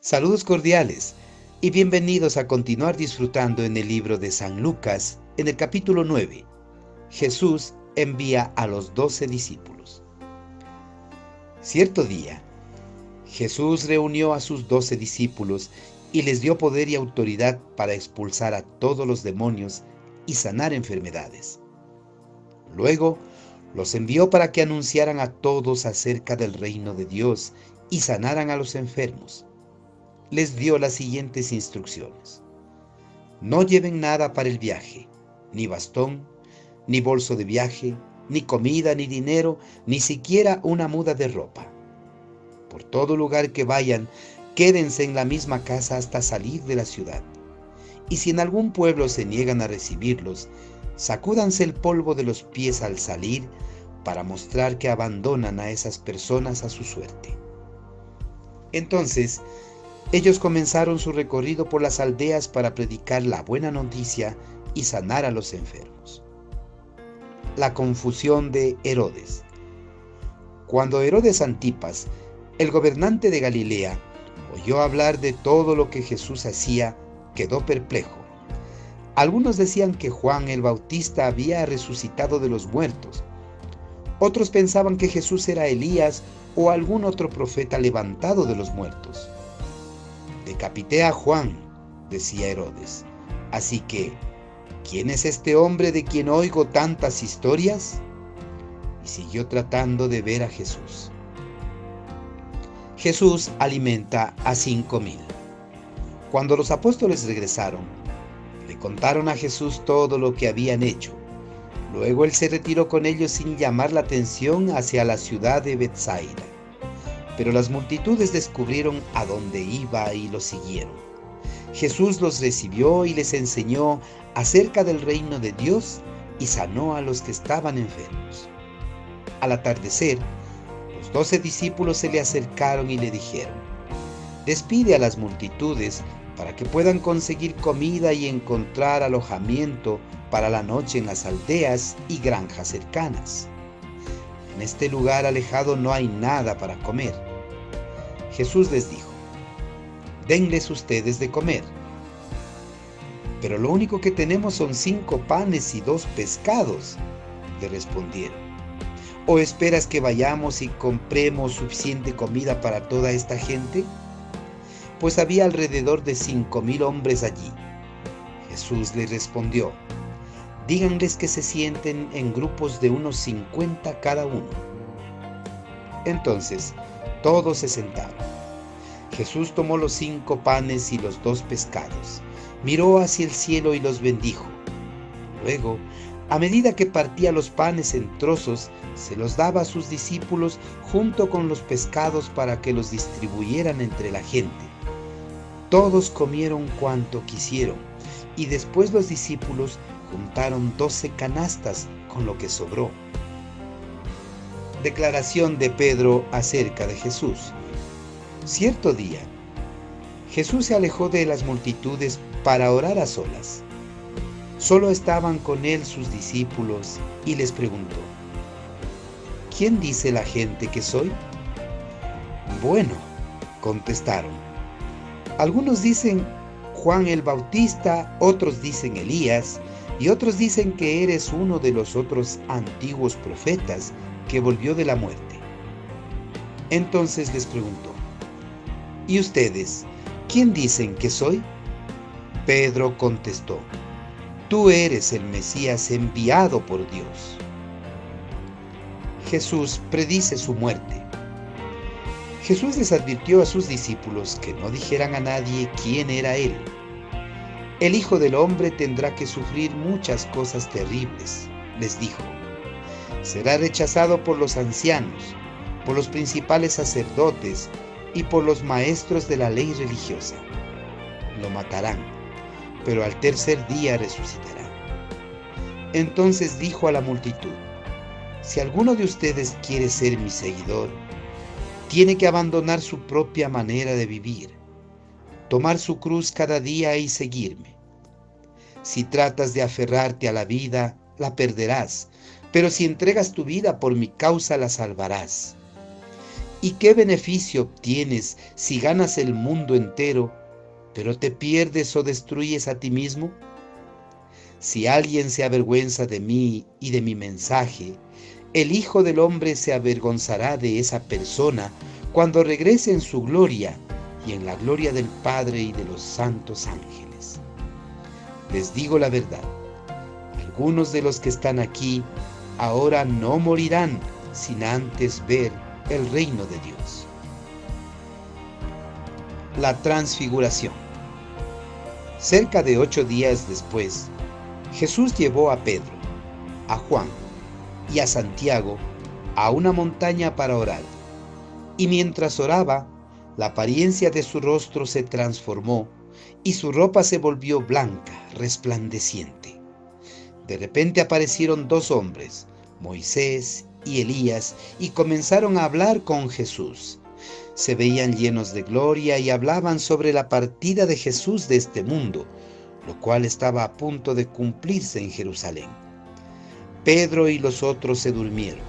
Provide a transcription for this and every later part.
Saludos cordiales y bienvenidos a continuar disfrutando en el libro de San Lucas, en el capítulo 9. Jesús envía a los 12 discípulos. Cierto día, Jesús reunió a sus 12 discípulos y les dio poder y autoridad para expulsar a todos los demonios y sanar enfermedades. Luego, los envió para que anunciaran a todos acerca del reino de Dios y sanaran a los enfermos. Les dio las siguientes instrucciones: no lleven nada para el viaje, ni bastón, ni bolso de viaje, ni comida, ni dinero, ni siquiera una muda de ropa. Por todo lugar que vayan, quédense en la misma casa hasta salir de la ciudad. Y si en algún pueblo se niegan a recibirlos, sacúdanse el polvo de los pies al salir para mostrar que abandonan a esas personas a su suerte. Entonces, ellos comenzaron su recorrido por las aldeas para predicar la buena noticia y sanar a los enfermos. La confusión de Herodes. Cuando Herodes Antipas, el gobernante de Galilea, oyó hablar de todo lo que Jesús hacía, quedó perplejo. Algunos decían que Juan el Bautista había resucitado de los muertos. Otros pensaban que Jesús era Elías o algún otro profeta levantado de los muertos. Decapité a Juan, decía Herodes. Así que, ¿quién es este hombre de quien oigo tantas historias? Y siguió tratando de ver a Jesús. Jesús alimenta a 5,000. Cuando los apóstoles regresaron, le contaron a Jesús todo lo que habían hecho. Luego él se retiró con ellos sin llamar la atención hacia la ciudad de Betsaida. Pero las multitudes descubrieron a dónde iba y lo siguieron. Jesús los recibió y les enseñó acerca del reino de Dios y sanó a los que estaban enfermos. Al atardecer, los 12 discípulos se le acercaron y le dijeron: despide a las multitudes para que puedan conseguir comida y encontrar alojamiento para la noche en las aldeas y granjas cercanas. En este lugar alejado no hay nada para comer. Jesús les dijo: denles ustedes de comer. Pero lo único que tenemos son 5 panes y 2 pescados, le respondieron. ¿O esperas que vayamos y compremos suficiente comida para toda esta gente? Pues había alrededor de 5,000 hombres allí. Jesús les respondió: díganles que se sienten en grupos de unos 50 cada uno. Entonces, todos se sentaron. Jesús tomó los 5 panes y los 2 pescados, miró hacia el cielo y los bendijo. Luego, a medida que partía los panes en trozos, se los daba a sus discípulos junto con los pescados para que los distribuyeran entre la gente. Todos comieron cuanto quisieron, y después los discípulos juntaron 12 canastas con lo que sobró. Declaración de Pedro acerca de Jesús. Cierto día, Jesús se alejó de las multitudes para orar a solas. Solo estaban con él sus discípulos y les preguntó: ¿quién dice la gente que soy? Bueno, contestaron, algunos dicen Juan el Bautista, otros dicen Elías, y otros dicen que eres uno de los otros antiguos profetas que volvió de la muerte. Entonces les preguntó: ¿y ustedes, quién dicen que soy? Pedro contestó: tú eres el Mesías enviado por Dios. Jesús predice su muerte. Jesús les advirtió a sus discípulos que no dijeran a nadie quién era él. El Hijo del Hombre tendrá que sufrir muchas cosas terribles, les dijo. Será rechazado por los ancianos, por los principales sacerdotes y por los maestros de la ley religiosa. Lo matarán, pero al tercer día resucitará. Entonces dijo a la multitud: si alguno de ustedes quiere ser mi seguidor, tiene que abandonar su propia manera de vivir, tomar su cruz cada día y seguirme. Si tratas de aferrarte a la vida, la perderás, pero si entregas tu vida por mi causa, la salvarás. ¿Y qué beneficio obtienes si ganas el mundo entero, pero te pierdes o destruyes a ti mismo? Si alguien se avergüenza de mí y de mi mensaje, el Hijo del Hombre se avergonzará de esa persona cuando regrese en su gloria y en la gloria del Padre y de los santos ángeles. Les digo la verdad, algunos de los que están aquí ahora no morirán sin antes ver el reino de Dios. La transfiguración. Cerca de 8 días después, Jesús llevó a Pedro, a Juan y a Santiago a una montaña para orar. Y mientras oraba, la apariencia de su rostro se transformó y su ropa se volvió blanca, resplandeciente. De repente aparecieron 2 hombres, Moisés y Elías, y comenzaron a hablar con Jesús. Se veían llenos de gloria y hablaban sobre la partida de Jesús de este mundo, lo cual estaba a punto de cumplirse en Jerusalén. Pedro y los otros se durmieron.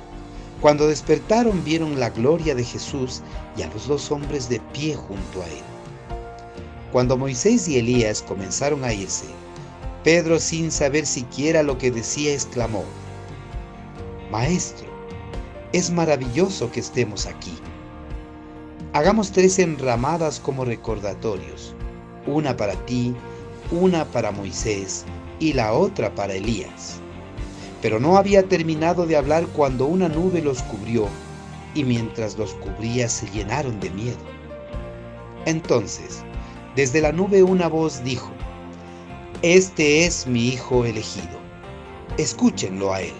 Cuando despertaron vieron la gloria de Jesús y a los 2 hombres de pie junto a él. Cuando Moisés y Elías comenzaron a irse, Pedro, sin saber siquiera lo que decía, exclamó: «Maestro, es maravilloso que estemos aquí. Hagamos 3 enramadas como recordatorios, una para ti, una para Moisés y la otra para Elías». Pero no había terminado de hablar cuando una nube los cubrió, y mientras los cubría se llenaron de miedo. Entonces, desde la nube una voz dijo: «Este es mi Hijo elegido, escúchenlo a él».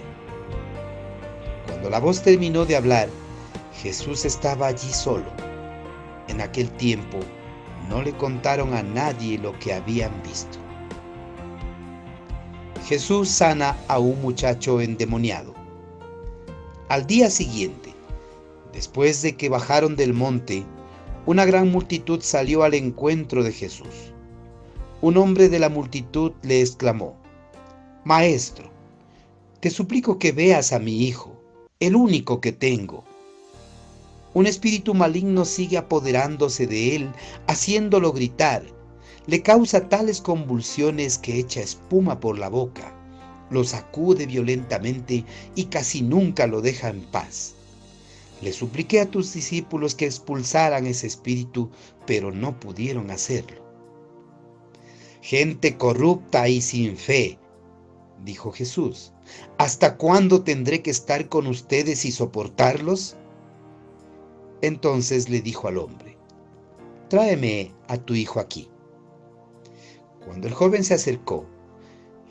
Cuando la voz terminó de hablar, Jesús estaba allí solo. En aquel tiempo no le contaron a nadie lo que habían visto. Jesús sana a un muchacho endemoniado. Al día siguiente, después de que bajaron del monte, una gran multitud salió al encuentro de Jesús. Un hombre de la multitud le exclamó: «Maestro, te suplico que veas a mi hijo, el único que tengo. Un espíritu maligno sigue apoderándose de él, haciéndolo gritar. Le causa tales convulsiones que echa espuma por la boca, lo sacude violentamente y casi nunca lo deja en paz. Le supliqué a tus discípulos que expulsaran ese espíritu, pero no pudieron hacerlo». «Gente corrupta y sin fe», dijo Jesús, «¿hasta cuándo tendré que estar con ustedes y soportarlos?». Entonces le dijo al hombre: «Tráeme a tu hijo aquí». Cuando el joven se acercó,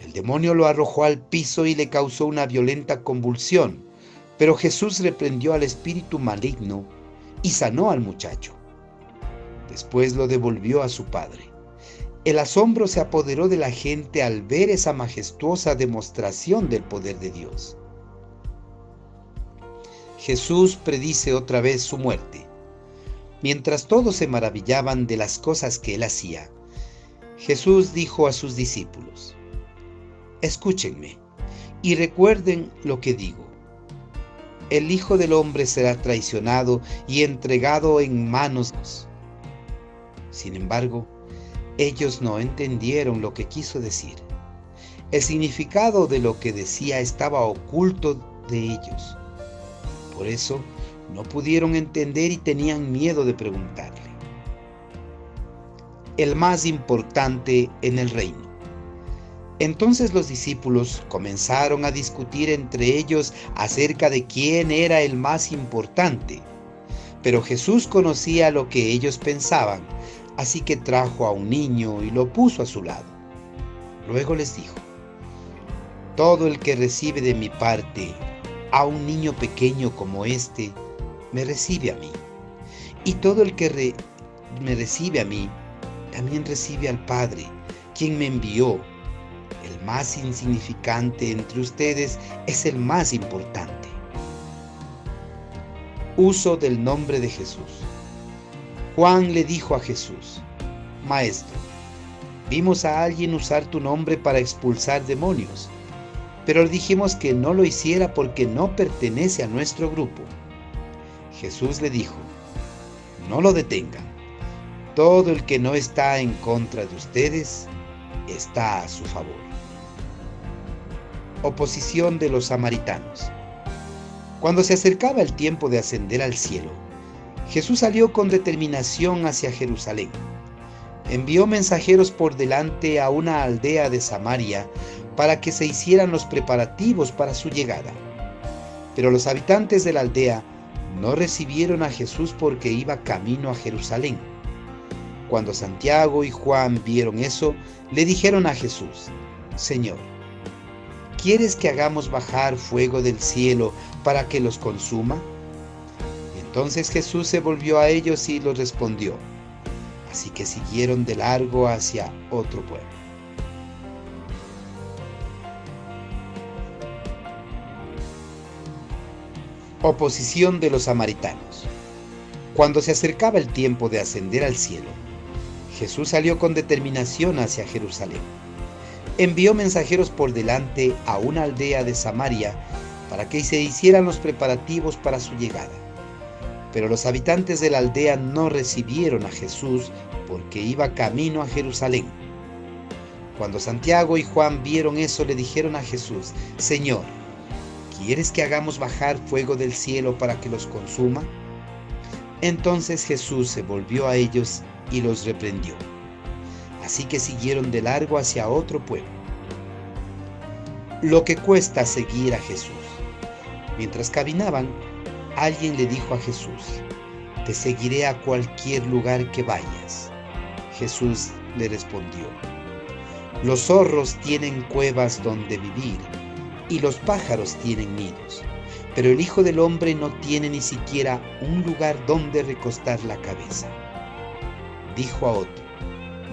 el demonio lo arrojó al piso y le causó una violenta convulsión, pero Jesús reprendió al espíritu maligno y sanó al muchacho. Después lo devolvió a su padre. El asombro se apoderó de la gente al ver esa majestuosa demostración del poder de Dios. Jesús predice otra vez su muerte. Mientras todos se maravillaban de las cosas que él hacía, Jesús dijo a sus discípulos: «Escúchenme y recuerden lo que digo. El Hijo del Hombre será traicionado y entregado en manos». Sin embargo, ellos no entendieron lo que quiso decir. El significado de lo que decía estaba oculto de ellos. Por eso no pudieron entender y tenían miedo de preguntarle. El más importante en el reino. Entonces los discípulos comenzaron a discutir entre ellos acerca de quién era el más importante. Pero Jesús conocía lo que ellos pensaban, así que trajo a un niño y lo puso a su lado. Luego les dijo: «Todo el que recibe de mi parte a un niño pequeño como este, me recibe a mí. Y todo el que me recibe a mí, también recibe al Padre, quien me envió. El más insignificante entre ustedes es el más importante». Uso del nombre de Jesús. Juan le dijo a Jesús: «Maestro, vimos a alguien usar tu nombre para expulsar demonios, pero le dijimos que no lo hiciera porque no pertenece a nuestro grupo». Jesús le dijo: no lo detengan. Todo el que no está en contra de ustedes está a su favor. Oposición de los samaritanos. Cuando se acercaba el tiempo de ascender al cielo, Jesús salió con determinación hacia Jerusalén. Envió mensajeros por delante a una aldea de Samaria para que se hicieran los preparativos para su llegada. Pero los habitantes de la aldea no recibieron a Jesús porque iba camino a Jerusalén. Cuando Santiago y Juan vieron eso, le dijeron a Jesús: Señor, ¿quieres que hagamos bajar fuego del cielo para que los consuma? Entonces Jesús se volvió a ellos y los respondió. Así que siguieron de largo hacia otro pueblo. Oposición de los samaritanos. Cuando se acercaba el tiempo de ascender al cielo, Jesús salió con determinación hacia Jerusalén. Envió mensajeros por delante a una aldea de Samaria para que se hicieran los preparativos para su llegada. Pero los habitantes de la aldea no recibieron a Jesús porque iba camino a Jerusalén. Cuando Santiago y Juan vieron eso, le dijeron a Jesús: Señor, ¿quieres que hagamos bajar fuego del cielo para que los consuma? Entonces Jesús se volvió a ellos y los reprendió. Así que siguieron de largo hacia otro pueblo. Lo que cuesta seguir a Jesús. Mientras caminaban, alguien le dijo a Jesús: te seguiré a cualquier lugar que vayas. Jesús le respondió: los zorros tienen cuevas donde vivir y los pájaros tienen nidos, pero el Hijo del Hombre no tiene ni siquiera un lugar donde recostar la cabeza. Dijo a otro: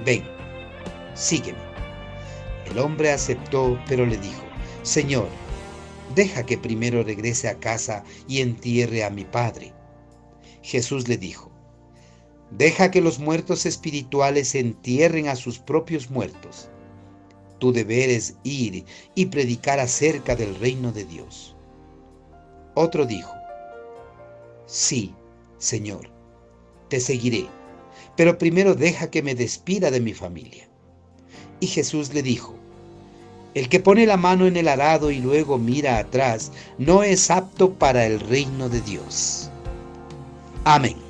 ven, sígueme. El hombre aceptó, pero le dijo: Señor, deja que primero regrese a casa y entierre a mi padre. Jesús le dijo: deja que los muertos espirituales entierren a sus propios muertos. Tu deber es ir y predicar acerca del reino de Dios. Otro dijo: sí, Señor, te seguiré, pero primero deja que me despida de mi familia. Y Jesús le dijo: el que pone la mano en el arado y luego mira atrás no es apto para el reino de Dios. Amén.